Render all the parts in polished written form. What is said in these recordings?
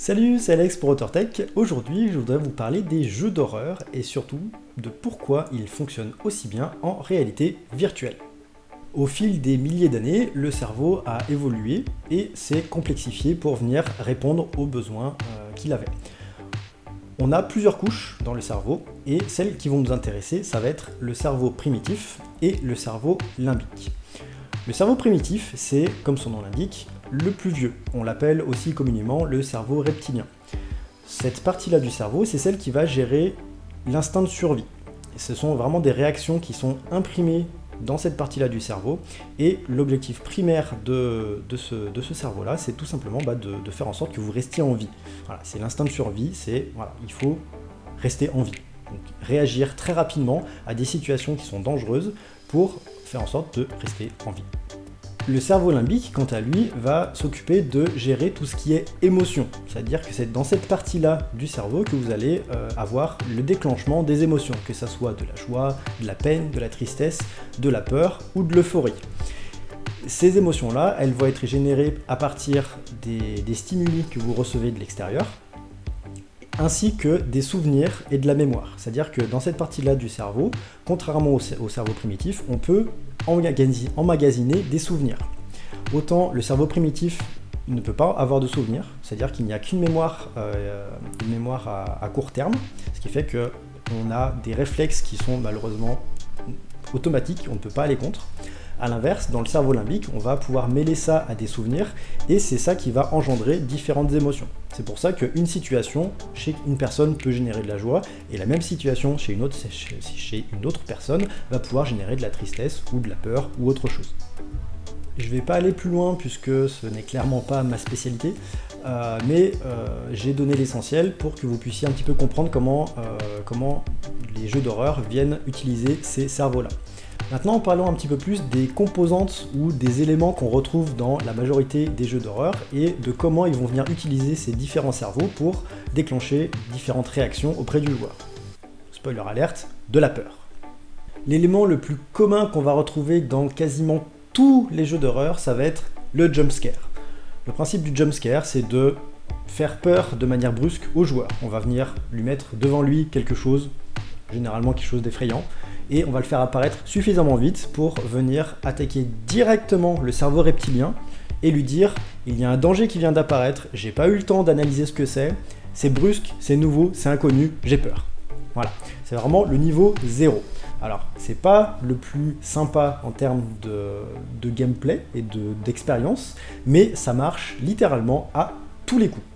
Salut, c'est Alex pour AuthorTech. Aujourd'hui, je voudrais vous parler des jeux d'horreur et surtout de pourquoi ils fonctionnent aussi bien en réalité virtuelle. Au fil des milliers d'années, le cerveau a évolué et s'est complexifié pour venir répondre aux besoins qu'il avait. On a plusieurs couches dans le cerveau et celles qui vont nous intéresser, ça va être le cerveau primitif et le cerveau limbique. Le cerveau primitif, c'est, comme son nom l'indique, le plus vieux. On l'appelle aussi communément le cerveau reptilien. Cette partie-là du cerveau, c'est celle qui va gérer l'instinct de survie. Et ce sont vraiment des réactions qui sont imprimées dans cette partie-là du cerveau. Et l'objectif primaire de ce cerveau-là, c'est tout simplement de faire en sorte que vous restiez en vie. Voilà, c'est l'instinct de survie, il faut rester en vie. Donc, réagir très rapidement à des situations qui sont dangereuses pour faire en sorte de rester en vie. Le cerveau limbique, quant à lui, va s'occuper de gérer tout ce qui est émotion. C'est-à-dire que c'est dans cette partie-là du cerveau que vous allez avoir le déclenchement des émotions, que ce soit de la joie, de la peine, de la tristesse, de la peur ou de l'euphorie. Ces émotions-là, elles vont être générées à partir des stimuli que vous recevez de l'extérieur, ainsi que des souvenirs et de la mémoire. C'est-à-dire que dans cette partie-là du cerveau, contrairement au cerveau primitif, on peut emmagasiner des souvenirs. Autant le cerveau primitif ne peut pas avoir de souvenirs, c'est-à-dire qu'il n'y a qu'une mémoire, à court terme, ce qui fait qu'on a des réflexes qui sont malheureusement automatiques, on ne peut pas aller contre. A l'inverse, dans le cerveau limbique, on va pouvoir mêler ça à des souvenirs et c'est ça qui va engendrer différentes émotions. C'est pour ça qu'une situation chez une personne peut générer de la joie et la même situation chez une autre personne va pouvoir générer de la tristesse ou de la peur ou autre chose. Je ne vais pas aller plus loin puisque ce n'est clairement pas ma spécialité, mais j'ai donné l'essentiel pour que vous puissiez un petit peu comprendre comment les jeux d'horreur viennent utiliser ces cerveaux-là. Maintenant, parlons un petit peu plus des composantes ou des éléments qu'on retrouve dans la majorité des jeux d'horreur et de comment ils vont venir utiliser ces différents cerveaux pour déclencher différentes réactions auprès du joueur. Spoiler alerte, de la peur. L'élément le plus commun qu'on va retrouver dans quasiment tous les jeux d'horreur, ça va être le jumpscare. Le principe du jumpscare, c'est de faire peur de manière brusque au joueur. On va venir lui mettre devant lui quelque chose, généralement quelque chose d'effrayant, et on va le faire apparaître suffisamment vite pour venir attaquer directement le cerveau reptilien et lui dire « il y a un danger qui vient d'apparaître, j'ai pas eu le temps d'analyser ce que c'est brusque, c'est nouveau, c'est inconnu, j'ai peur ». Voilà, c'est vraiment le niveau 0. Alors, c'est pas le plus sympa en termes de gameplay et d'expérience, mais ça marche littéralement à tous les coups.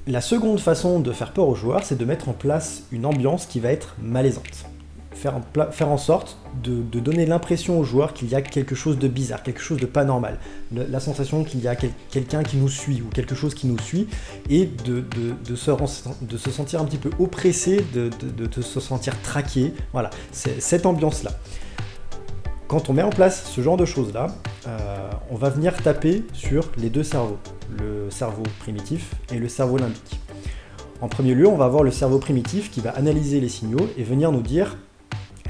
La seconde façon de faire peur aux joueurs, c'est de mettre en place une ambiance qui va être malaisante. Faire en sorte de donner l'impression aux joueurs qu'il y a quelque chose de bizarre, quelque chose de pas normal. La sensation qu'il y a quelqu'un qui nous suit ou quelque chose qui nous suit et de se sentir un petit peu oppressé, de se sentir traqué. Voilà, c'est cette ambiance-là. Quand on met en place ce genre de choses-là, on va venir taper sur les deux cerveaux, le cerveau primitif et le cerveau limbique. En premier lieu, on va avoir le cerveau primitif qui va analyser les signaux et venir nous dire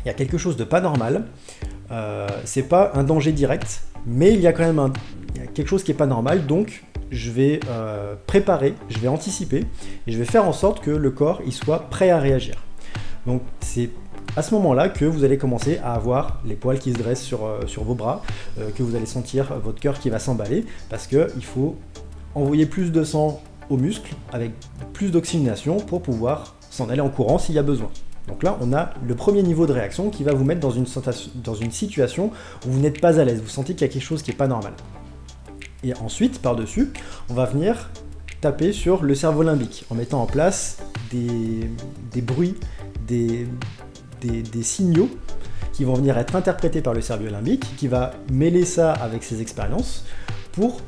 il y a quelque chose de pas normal, c'est pas un danger direct, mais il y a quand même quelque chose qui est pas normal, donc je vais préparer, je vais anticiper, et je vais faire en sorte que le corps il soit prêt à réagir. Donc c'est à ce moment-là que vous allez commencer à avoir les poils qui se dressent sur vos bras, que vous allez sentir votre cœur qui va s'emballer, parce qu'il faut envoyer plus de sang aux muscles avec plus d'oxygénation pour pouvoir s'en aller en courant s'il y a besoin. Donc là, on a le premier niveau de réaction qui va vous mettre dans une situation où vous n'êtes pas à l'aise, vous sentez qu'il y a quelque chose qui n'est pas normal. Et ensuite, par-dessus, on va venir taper sur le cerveau limbique en mettant en place des bruits, des signaux qui vont venir être interprétés par le cerveau limbique, qui va mêler ça avec ses expériences pour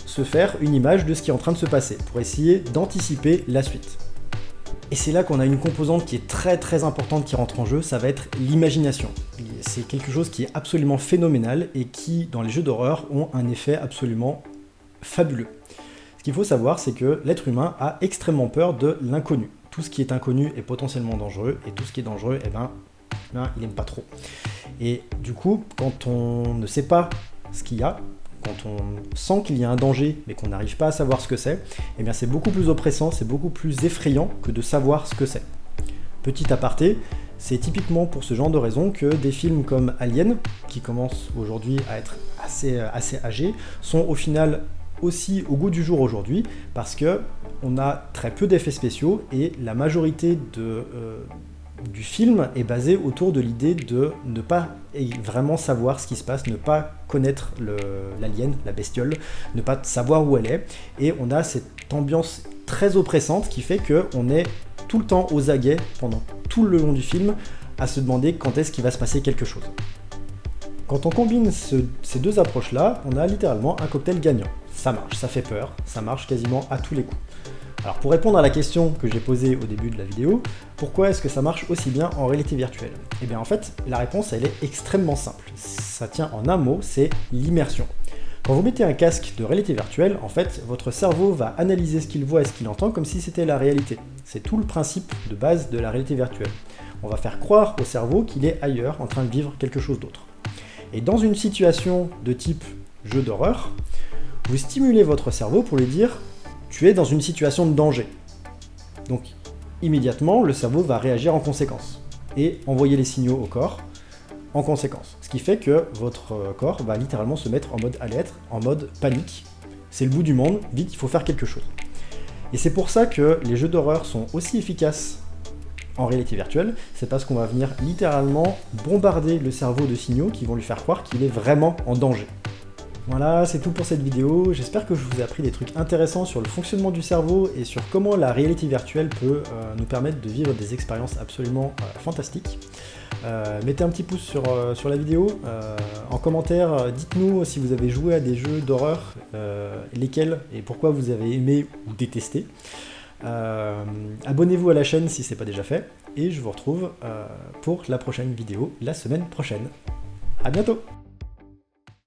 se faire une image de ce qui est en train de se passer, pour essayer d'anticiper la suite. Et c'est là qu'on a une composante qui est très très importante qui rentre en jeu, ça va être l'imagination. C'est quelque chose qui est absolument phénoménal et qui, dans les jeux d'horreur, ont un effet absolument fabuleux. Ce qu'il faut savoir, c'est que l'être humain a extrêmement peur de l'inconnu. Tout ce qui est inconnu est potentiellement dangereux, et tout ce qui est dangereux, il n'aime pas trop. Et du coup, quand on ne sait pas ce qu'il y a, quand on sent qu'il y a un danger mais qu'on n'arrive pas à savoir ce que c'est, eh bien c'est beaucoup plus oppressant, c'est beaucoup plus effrayant que de savoir ce que c'est. Petit aparté, c'est typiquement pour ce genre de raison que des films comme Alien, qui commencent aujourd'hui à être assez âgés, sont au final aussi au goût du jour aujourd'hui, parce que on a très peu d'effets spéciaux et la majorité du film est basée autour de l'idée de ne pas vraiment savoir ce qui se passe, ne pas connaître l'alien, la bestiole, ne pas savoir où elle est, et on a cette ambiance très oppressante qui fait qu'on est tout le temps aux aguets pendant tout le long du film à se demander quand est-ce qu'il va se passer quelque chose. Quand on combine ces deux approches-là, on a littéralement un cocktail gagnant. Ça marche, ça fait peur, ça marche quasiment à tous les coups. Alors pour répondre à la question que j'ai posée au début de la vidéo, pourquoi est-ce que ça marche aussi bien en réalité virtuelle? Eh bien en fait, la réponse elle est extrêmement simple. Ça tient en un mot, c'est l'immersion. Quand vous mettez un casque de réalité virtuelle, en fait, votre cerveau va analyser ce qu'il voit et ce qu'il entend comme si c'était la réalité. C'est tout le principe de base de la réalité virtuelle. On va faire croire au cerveau qu'il est ailleurs, en train de vivre quelque chose d'autre. Et dans une situation de type jeu d'horreur, vous stimulez votre cerveau pour lui dire « tu es dans une situation de danger ». Donc immédiatement, le cerveau va réagir en conséquence et envoyer les signaux au corps en conséquence. Ce qui fait que votre corps va littéralement se mettre en mode alerte, en mode panique. C'est le bout du monde, vite, il faut faire quelque chose. Et c'est pour ça que les jeux d'horreur sont aussi efficaces en réalité virtuelle, c'est parce qu'on va venir littéralement bombarder le cerveau de signaux qui vont lui faire croire qu'il est vraiment en danger. Voilà, c'est tout pour cette vidéo. J'espère que je vous ai appris des trucs intéressants sur le fonctionnement du cerveau et sur comment la réalité virtuelle peut nous permettre de vivre des expériences absolument fantastiques. Mettez un petit pouce sur la vidéo. En commentaire, dites-nous si vous avez joué à des jeux d'horreur, lesquels et pourquoi vous avez aimé ou détesté. Abonnez-vous à la chaîne si ce n'est pas déjà fait. Et je vous retrouve pour la prochaine vidéo la semaine prochaine. À bientôt!